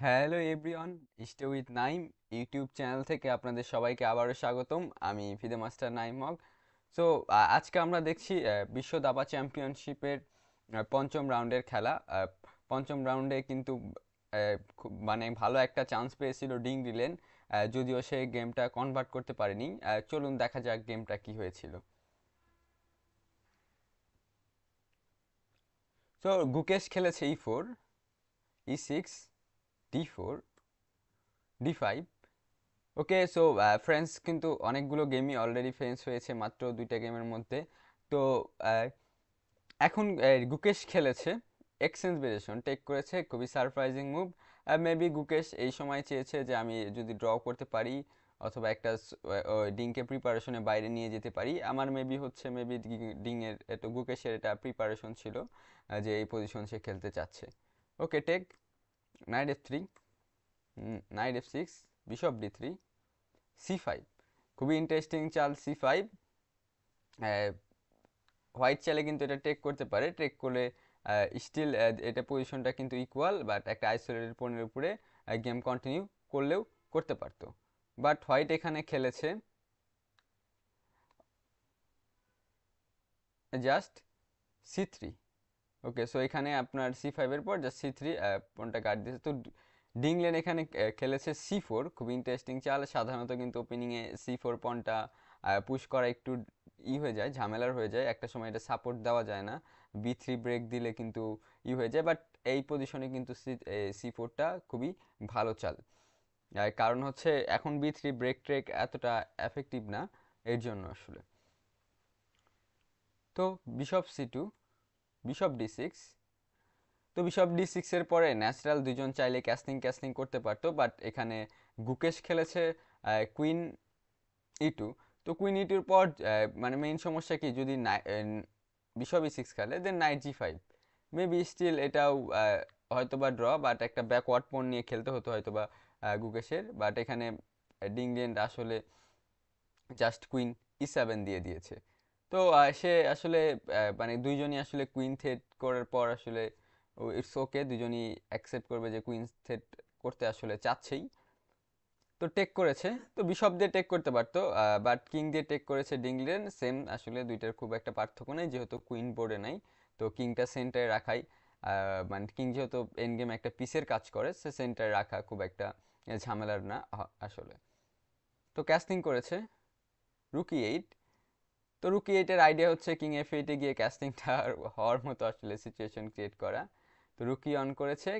Hello everyone, stay with Naim YouTube channel থেকে আপনাদের সবাইকে আবারও স্বাগতম। আমি ফিদে মাস্টার নাইম হক। সো আজকে আমরা দেখছি বিশ্ব দাবা চ্যাম্পিয়নশিপের পঞ্চম রাউন্ডের খেলা। পঞ্চম রাউন্ডে কিন্তু মানে ভালো একটা চান্স পেয়েছিল ডিং রিলেন, যদিও সে গেমটা কনভার্ট করতে পারেনি। চলুন দেখা যাক গেমটা কি হয়েছিল। সো গুকেশ খেলেছে E4, E6, D4, D5। ওকে, সো ফ্রেন্ডস কিন্তু অনেকগুলো গেমই অলরেডি ফ্রেন্ডস হয়েছে মাত্র দুইটা গেমের মধ্যে। তো আহ, এখন গুকেশ খেলেছে এক্সচেঞ্জ ভেরিয়েশন, টেক করেছে, খুবই সারপ্রাইজিং মুভ। মেবি গুকেশ এই সময় চেয়েছে যে আমি যদি ড্র করতে পারি অথবা একটা ডিংকে প্রিপারেশনে বাইরে নিয়ে যেতে পারি। আমার মেবি হচ্ছে মেবি ডিংয়ের এটা গুকেশের এটা প্রিপারেশন ছিল, যে এই পজিশন সে খেলতে চাচ্ছে। Okay, take, knight F3, knight F6, bishop D3, C5। খুবই ইন্টারেস্টিং চাল C5। হোয়াইট চাইলে কিন্তু এটা টেক করতে পারে, টেক করলে স্টিল এটা পজিশনটা কিন্তু ইকুয়াল, বাট একটা আইসোলেটেড পয়েন্টের উপরে গেম কন্টিনিউ করলেও করতে পারতো। বাট হোয়াইট এখানে খেলেছে জাস্ট C3। ওকে, সো এখানে আপনার C5-এর পর জাস্ট C3 পয়েন্টটা গার্ড দিয়েছে। তো ডিংলেন এখানে খেলেছে C4, খুব ইন্টারেস্টিং চাল। সাধারণত কিন্তু ওপেনিংয়ে C4 পয়েন্টটা পুশ করা একটু হয়ে যায়, ঝামেলার হয়ে যায়, একটা সময় এটা সাপোর্ট দেওয়া যায় না। B3 ব্রেক দিলে কিন্তু হয়ে যায়, বাট এই পজিশনে কিন্তু C4টা খুবই ভালো চাল। কারণ হচ্ছে এখন B3 ব্রেক ট্রেক এতটা এফেক্টিভ না, এর জন্য আসলে। তো বিশপ C2, বিশপ D6। তো বিশপ D6-এর পরে ন্যাচারাল দুজন চাইলে ক্যাসলিং ক্যাসলিং করতে পারতো, বাট এখানে গুকেশ খেলেছে কুইন E2। তো কুইন E2-র পর মানে মেইন সমস্যা কি, যদি বিশপ E6 খেলে দেন নাইট G5, মেবি স্টিল এটাও হয়তোবা ড্র, বাট একটা ব্যাকওয়ার্ড পোন নিয়ে খেলতে হতো হয়তোবা গুকেশের। বাট এখানে ডিংল্যান্ড আসলে জাস্ট কুইন E7 দিয়ে দিয়েছে। তো সে আসলে মানে দুইজনই আসলে কুইন থ্রেট করার পর আসলে ইটস ওকে, দুজনই অ্যাকসেপ্ট করবে যে কুইন থ্রেট করতে আসলে চাচ্ছেই। তো টেক করেছে, তো বিশপ দিয়ে টেক করতে পারতো, বাট কিং দিয়ে টেক করেছে ডিংলেন। সেম আসলে দুইটার খুব একটা পার্থক্য নেই, যেহেতু কুইন বোর্ডে নাই। তো কিংটা সেন্টারে রাখাই মানে কিং যেহেতু এন্ড গেম একটা পিসের কাজ করে, সে সেন্টারে রাখা খুব একটা ঝামেলার না আসলে। তো ক্যাস্টিং করেছে রুকি 8। তো রুকি 8-এর আইডিয়া হচ্ছে কিং F8-এ গিয়ে ক্যাস্টিংটা হওয়ার মতো আসলে সিচুয়েশন ক্রিয়েট করা। তো রুকি অন করেছে,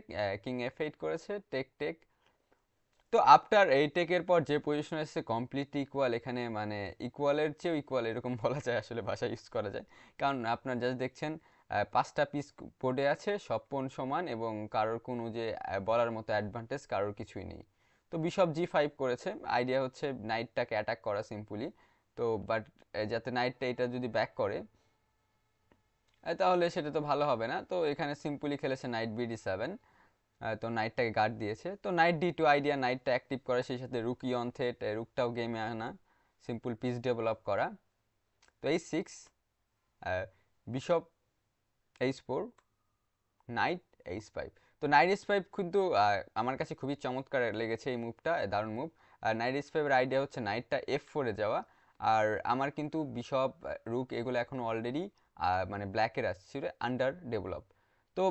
কিং F8 করেছে, টেক টেক। তো আফটার এই টেকের পর যে পজিশন এসেছে কমপ্লিটলি ইকুয়াল, এখানে মানে ইকুয়ালের চেয়েও ইকুয়াল এরকম বলা যায়, আসলে ভাষা ইউজ করা যায়। কারণ আপনার জাস্ট দেখছেন পাঁচটা পিস বোর্ডে আছে, সব পণ সমান, এবং কারোর কোনো যে বলার মতো অ্যাডভান্টেজ কারোর কিছুই নেই। তো বিশপ G5 করেছে, আইডিয়া হচ্ছে নাইটটাকে অ্যাটাক করা সিম্পলি। তো বাট যাতে নাইটটা এটা যদি ব্যাক করে তাহলে সেটা তো ভালো হবে না। তো এখানে সিম্পলি খেলেছে নাইট BD7। তো নাইটটাকে গার্ড দিয়েছে। তো নাইট D2 আইডিয়া, নাইটটা অ্যাক্টিভ করে, সেই সাথে রুকি অন থ্রেট, রুকটাও গেমে আনা, সিম্পল পিস ডেভেলপ করা। তো H6, bishop H4, night H5। তো নাইট H5 কিন্তু আমার কাছে খুবই চমৎকার লেগেছে এই মুভটা, দারুণ মুভ। নাইট H5-এর আইডিয়া হচ্ছে নাইটটা F4-এ যাওয়া। আর আমার কিন্তু বিশপ রুক এগুলো এখন অলরেডি মানে ব্ল্যাকের আসছিল আন্ডার ডেভেলপ। তো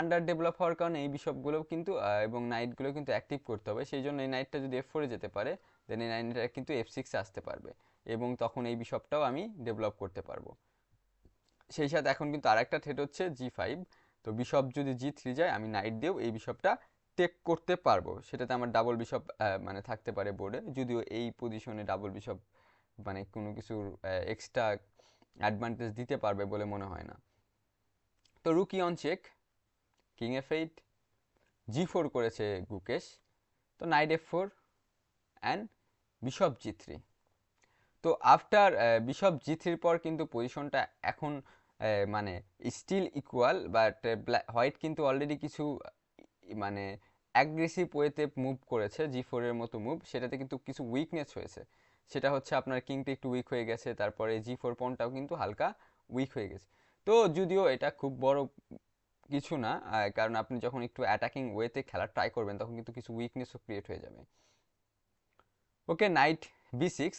আন্ডার ডেভেলপ হওয়ার কারণে এই বিশপগুলো কিন্তু এবং নাইটগুলো কিন্তু অ্যাক্টিভ করতে হবে, সেই জন্য এই নাইটটা যদি F4-এ যেতে পারে দেন এই নাইটটা কিন্তু F6-এ আসতে পারবে, এবং তখন এই বিশপটাও আমি ডেভেলপ করতে পারবো। সেই সাথে এখন কিন্তু আরেকটা থ্রেট হচ্ছে G5। তো বিশপ যদি G3 যায়, আমি নাইট দিয়েও এই বিশপটা টেক করতে পারবো, সেটাতে আমার ডাবল বিশপ মানে থাকতে পারে বোর্ডে, যদিও এই পজিশনে ডাবল বিশপ মানে কোনো কিছুর এক্সট্রা অ্যাডভান্টেজ দিতে পারবে বলে মনে হয় না। তো rookie on check, king F8, G4 করেছে গুকেশ। তো night F4 and bishop G3। তো আফটার বিশপ G3-র পর কিন্তু পজিশনটা এখন মানে স্টিল ইকুয়াল, বাট হোয়াইট কিন্তু অলরেডি কিছু মানে অ্যাগ্রেসিভ ওয়েতে মুভ করেছে, G4-এর মতো মুভ, সেটাতে কিন্তু কিছু উইকনেস হয়েছে। সেটা হচ্ছে আপনার কিংটা একটু উইক হয়ে গেছে, তারপরে G4 পনটাও কিন্তু হালকা উইক হয়ে গেছে। তো যদিও এটা খুব বড় কিছু না, কারণ আপনি যখন একটু অ্যাটাকিং ওয়েতে খেলা ট্রাই করবেন তখন কিন্তু কিছু উইকনেসও ক্রিয়েট হয়ে যাবে। ওকে, নাইট বি6,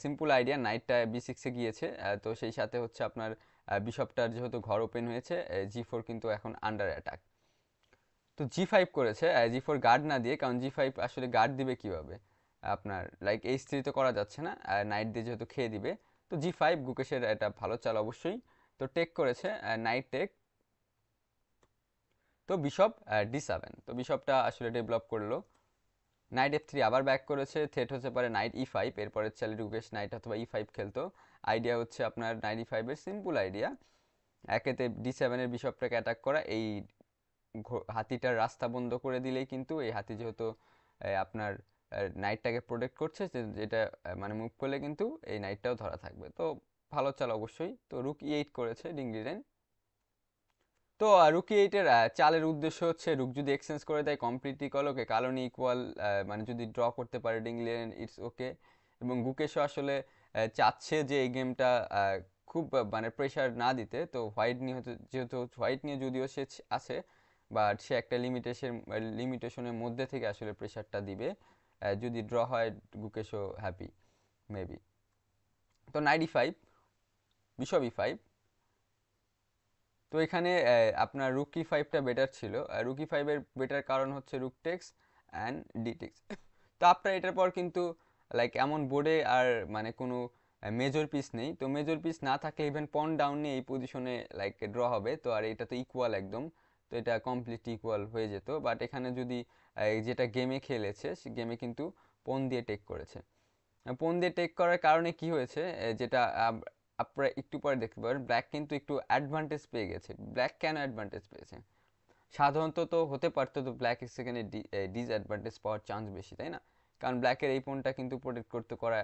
সিম্পল আইডিয়া, নাইটটা বি6-এ গিয়েছে, তো সেই সাথে হচ্ছে আপনার বিশপটার যেহেতু ঘর ওপেন হয়েছে, জি4 কিন্তু এখন আন্ডার অ্যাটাক। তো জি5 করেছে, জি4 গার্ড না দিয়ে, কারণ জি5 আসলে গার্ড দিবে কিভাবে, আপনার লাইক এইচ3 তো করা যাচ্ছে না, নাইট দিয়ে যেহেতু খেয়ে দিবে। তো জি5 গুকেশের এটা ভালো চাল অবশ্যই। তো টেক করেছে, নাইট টেক, তো বিশপ ডি7, তো বিশপটা আসলে ডেভেলপ করলো। নাইট এফ3 আবার ব্যাক করেছে, থ্রেট হতে পারে নাইট ই5, এরপরে চাইলে রুকেশ নাইট অথবা ই5 খেলতো। আইডিয়া হচ্ছে আপনার নাইট ই5-এর সিম্পল আইডিয়া, একেতে ডি7-এর বিশপটাকে অ্যাটাক করা, এই হাতিটার রাস্তা বন্ধ করে দিলেই কিন্তু এই হাতি যেহেতু আপনার নাইটটাকে প্রোটেক্ট করছে, যেটা মানে মুভ করলে কিন্তু এই নাইটটাও ধরা থাকবে। তো ভালো চাল অবশ্যই। তো রুক ই8 করেছে ডিংলিরেন। তো রুকি এইটের চালের উদ্দেশ্য হচ্ছে রুক যদি এক্সচেঞ্জ করে দেয় কমপ্লিটলি কলকে, কালোনি ইকুয়াল, মানে যদি ড্র করতে পারে ডিংলিরেন ইটস ওকে। এবং গুকেশও আসলে চাচ্ছে যে এই গেমটা খুব মানে প্রেশার না দিতে, তো হোয়াইট নিয়ে হয়তো, যেহেতু হোয়াইট নিয়ে যদিও সে আছে, বাট সে একটা লিমিটেশনের মধ্যে থেকে আসলে প্রেশারটা দিবে। যদি ড্র হয় গুকেশও হ্যাপি মেবি। তো নাইট ই5, বিশপ ই5। তো এখানে আপনার রুকি ফাইভটা বেটার ছিল, রুকি ফাইভের বেটার কারণ হচ্ছে রুক টেক্স অ্যান্ড ডি টেক্স। তো আপনার এটার পর কিন্তু লাইক এমন বোর্ডে আর মানে কোনো মেজর পিস নেই, তো মেজর পিস না থাকলে ইভেন পন ডাউন নিয়ে এই পজিশনে লাইক ড্র হবে, তো আর এটা তো ইকুয়াল একদম, তো এটা কমপ্লিট ইকুয়াল হয়ে যেত। বাট এখানে যদি যেটা গেমে খেলেছে সে গেমে কিন্তু পন দিয়ে টেক করেছে। পন দিয়ে টেক করার কারণে কি হয়েছে, যেটা আপনারা একটু পরে দেখতে পাবেন, ব্ল্যাক কিন্তু একটু অ্যাডভান্টেজ পেয়ে গেছে। ব্ল্যাক কেন অ্যাডভান্টেজ পেয়েছে? সাধারণত তো হতে পারতো তো ব্ল্যাক সেখানে ডিসঅ্যাডভান্টেজ পাওয়ার চান্স বেশি, তাই না? কারণ ব্ল্যাকের এই পনটা কিন্তু প্রোটেক্ট করতে করা,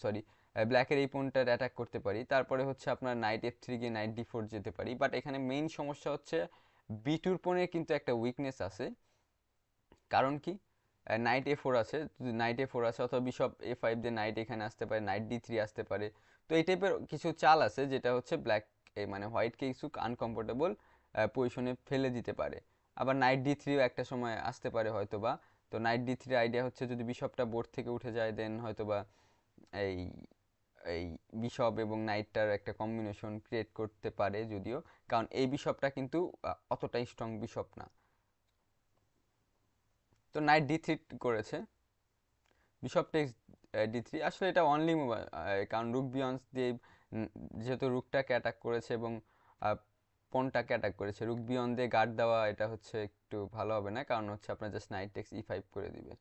সরি, ব্ল্যাকের এই পনটার অ্যাটাক করতে পারি, তারপরে হচ্ছে আপনার নাইট এফ3 গিয়ে নাইট ডি4 যেতে পারি। বাট এখানে মেইন সমস্যা হচ্ছে বি2 পনের কিন্তু একটা উইকনেস আছে। কারণ কি, নাইট এ4 আছে, যদি নাইট এ4 আছে অথবা বিশপ এ5 দিয়ে নাইট এখানে আসতে পারে, নাইট ডি3 আসতে পারে। তো এই টাইপের কিছু চাল আছে যেটা হচ্ছে ব্ল্যাক মানে হোয়াইটকে কিছু আনকমফোর্টেবল পজিশনে ফেলে দিতে পারে। আবার নাইট ডি3ও একটা সময় আসতে পারে হয়তোবা। তো নাইট ডি3 আইডিয়া হচ্ছে যদি বিশপটা বোর্ড থেকে উঠে যায় দেন হয়তোবা এই এই বিশপ এবং নাইটটার একটা কম্বিনেশন ক্রিয়েট করতে পারে যদিও, কারণ এই বিশপটা কিন্তু অতটাই স্ট্রং বিশপ না। তো নাইট ডি3 করেছে, বিশপ টেক্স ডি3, আসলে এটা অনলি মুভ, কারণ রুক বিয়ন্স দিয়ে যেহেতু রুকটাকে অ্যাটাক করেছে এবং পনটাকে অ্যাটাক করেছে, রুক বিয়ন দিয়ে গার্ড দেওয়া এটা হচ্ছে একটু ভালো হবে না, কারণ হচ্ছে আপনার জাস্ট নাইট টেক্স ই5 করে দিবে,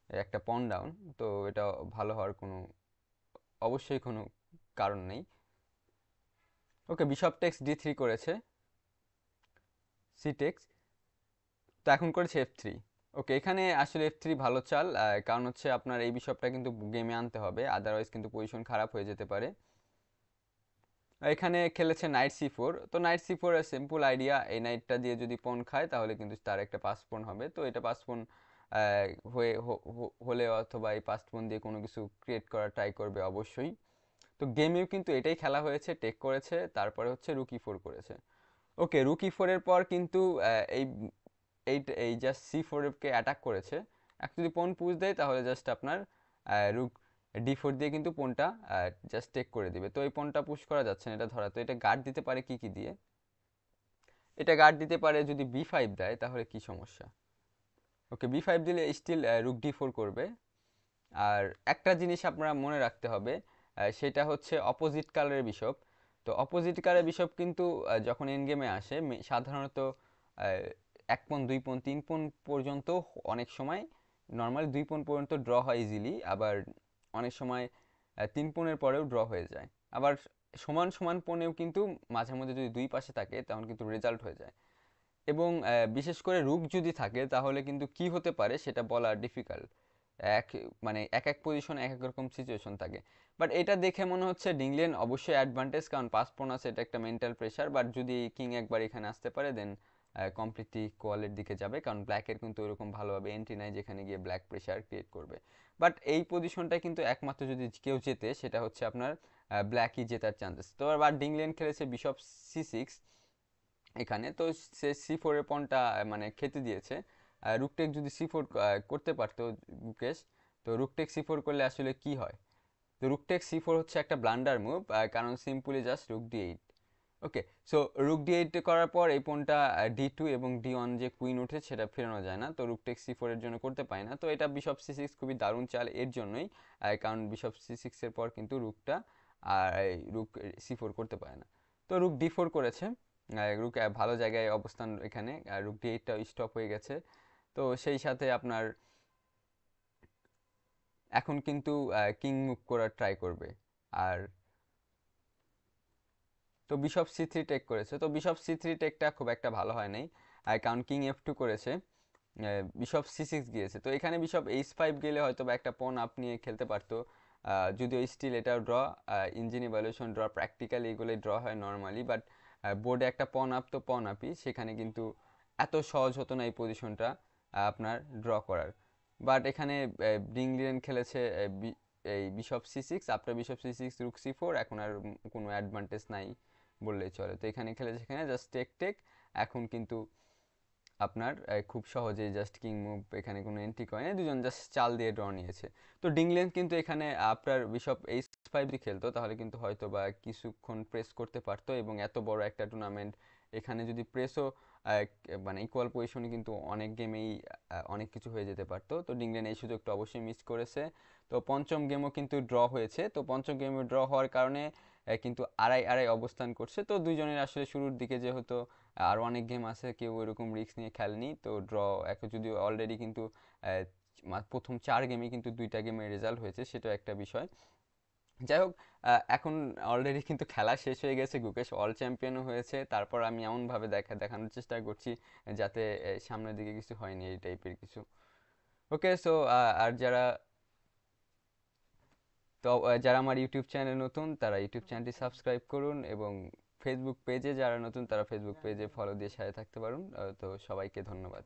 একটা পন ডাউন। তো এটা ভালো হওয়ার কোনো অবশ্যই কোনো কারণ নেই। ওকে, বিশপ টেক্স ডি3 করেছে, সি টেক্স, তো এখন করেছে এফ3। ওকে, এখানে আসলে এফ3 ভালো চাল, কারণ হচ্ছে আপনার এই বিশপটা কিন্তু গেমে আনতে হবে, আদারওয়াইজ কিন্তু পজিশন খারাপ হয়ে যেতে পারে। এখানে খেলেছে নাইট সি4, তো নাইট সি4 এর সিম্পল আইডিয়া, এই নাইটটা দিয়ে যদি পন খায় তাহলে কিন্তু তার একটা পাস পন হবে, তো এটা পাস পন হলে অথবা এই পাস পন দিয়ে কোনো কিছু ক্রিয়েট করার ট্রাই করবে অবশ্যই। তো গেমেও কিন্তু এটাই খেলা হয়েছে, টেক করেছে, তারপরে হচ্ছে রুকি 4 করেছে। ওকে, রুকি 4-এর পর কিন্তু এই এই এই জাস্ট সি4-কে অ্যাটাক করেছে। এক যদি পন পুশ দেয় তাহলে জাস্ট আপনার রুক ডি4 দিয়ে কিন্তু পনটা জাস্ট টেক করে দিবে। তো এই পনটা পুশ করা যাচ্ছে না, এটা ধরা। তো এটা গার্ড দিতে পারে কি কি দিয়ে, এটা গার্ড দিতে পারে যদি বি5 দেয় তাহলে কি সমস্যা। ওকে, বি5 দিলে স্টিল রুক ডি4 করবে। আর একটা জিনিস আপনারা মনে রাখতে হবে, সেটা হচ্ছে অপোজিট কালারের বিশপ। তো অপোজিট কালারের বিশপ কিন্তু যখন এন্ড গেমে আসে সাধারণত 1 পন 2 পন 3 পন পর্যন্ত, অনেক সময় নর্মালি 2 পন পর্যন্ত ড্র হয় ইজিলি, আবার অনেক সময় 3 পনের পরেও ড্র হয়ে যায়। আবার সমান সমান পনেও কিন্তু মাঝে মধ্যে যদি দুই পাশে থাকে তখন কিন্তু রেজাল্ট হয়ে যায়। এবং বিশেষ করে রুক যদি থাকে তাহলে কিন্তু কি হতে পারে সেটা বলা ডিফিকাল্ট, এক মানে এক এক পজিশনে এক এক রকম সিচুয়েশন থাকে। বাট এটা দেখে মনে হচ্ছে ডিংলিয়ান অবশ্যই অ্যাডভান্টেজ, কারণ পাস পন আছে, এটা একটা মেন্টাল প্রেশার। বাট যদি কিং একবার এখানে আসতে পারে দেন কমপ্লিটলি কোয়ালের দিকে যাবে, কারণ ব্ল্যাকের কিন্তু ওরকম ভালোভাবে এন্ট্রি নাই যেখানে গিয়ে ব্ল্যাক প্রেশার ক্রিয়েট করবে। বাট এই পজিশনটা কিন্তু একমাত্র যদি কেউ জেতে সেটা হচ্ছে আপনার ব্ল্যাকই জেতার চান্সেস। তো আবার ডিংলিয়ান খেলেছে বিশপ সি6, এখানে তো সে C4 এর পণটা মানে খেতে দিয়েছে। রুক টেক যদি C4 করতে পারতো গুকেশ, তো রুক টেক C4 করলে আসলে কি হয়? তো রুক টেক C4 হচ্ছে একটা ব্লান্ডার মুভ, কারণ সিম্পলি জাস্ট রুক D8। ওকে, সো রুক D8 করার পর এই পণটা D2 এবং D1 যে কুইন উঠে সেটা ফেরানো যায় না, তো রুক টেক C4 এর জন্য করতে পারে না। তো এটা বিশপ C6 খুবই দারুণ চাল এর জন্যই, কারণ বিশপ C6 এর পর কিন্তু রুকটা আর রুক C4 করতে পারে না। তো রুক D4 করেছে, রুক ভালো জায়গায় অবস্থান এখানে, রুক D8টা স্টপ হয়ে গেছে। তো সেই সাথে আপনার এখন কিন্তু কিং মুভ করার ট্রাই করবে। আর তো বিশপ C3 টেক করেছে, তো বিশপ C3 টেকটা খুব একটা ভালো হয় নাই, কারণ কিং F2 করেছে, বিশপ C6 গিয়েছে। তো এখানে বিশপ H5 গেলে হয়তো বা একটা পণ আপ নিয়ে খেলতে পারতো, যদিও স্টিল এটাও draw, engine evaluation draw, practically এগুলোই ড্র হয় নর্মালি, বাট বোর্ডে একটা পণ আপ তো পণ আপই, সেখানে কিন্তু এত সহজ হতো না এই পজিশনটা আপনার ড্র করার। বাট এখানে ডিংলিরেন খেলেছে এই bishop C6, after bishop C6 রুক C4, এখন আর কোনো অ্যাডভান্টেজ নাই বললেই চলে। তো এখানে খেলেছে, এখানে জাস্ট টেক টেক। এখন কিন্তু আপনার খুব সহজেই জাস্ট কিং মুভ, এখানে কোনো এন্ট্রি করে না, দুজন জাস্ট চাল দিয়ে ড্র নিয়েছে। তো ডিংলেন কিন্তু এখানে আপনার বিশপ H5 যদি খেলতো তাহলে কিন্তু হয়তো বা কিছুক্ষণ প্রেস করতে পারতো, এবং এত বড় একটা টুর্নামেন্ট এখানে যদি প্রেসও মানে ইকুয়াল পজিশনে কিন্তু অনেক গেমেই অনেক কিছু হয়ে যেতে পারতো। তো ডিংলেন এই সুযোগটা অবশ্যই মিস করেছে। তো পঞ্চম গেমও কিন্তু ড্র হয়েছে, তো পঞ্চম গেমে ড্র হওয়ার কারণে কিন্তু আড়াই আড়াই অবস্থান করছে। তো দুইজনের আসলে শুরুর দিকে যেহেতু আর অনেক গেম আছে, কেউ এরকম রিস্ক নিয়ে খেলেনি, তো ড্র এখন যদিও অলরেডি কিন্তু প্রথম 4 গেমে কিন্তু 2টা গেমের রেজাল্ট হয়েছে, সেটাও একটা বিষয়। যাই হোক, এখন অলরেডি কিন্তু খেলা শেষ হয়ে গেছে, গুকেশ অল চ্যাম্পিয়নও হয়েছে, তারপর আমি এমনভাবে দেখানোর চেষ্টা করছি যাতে সামনের দিকে কিছু হয়নি এই টাইপের কিছু। ওকে, সো আর যারা, তো যারা আমার ইউটিউব চ্যানেল নতুন তারা ইউটিউব চ্যানেলটি সাবস্ক্রাইব করুন, এবং ফেসবুক পেজে যারা নতুন তারা ফেসবুক পেজে ফলো দিয়ে সাথে থাকতে পারুন। তো সবাইকে ধন্যবাদ।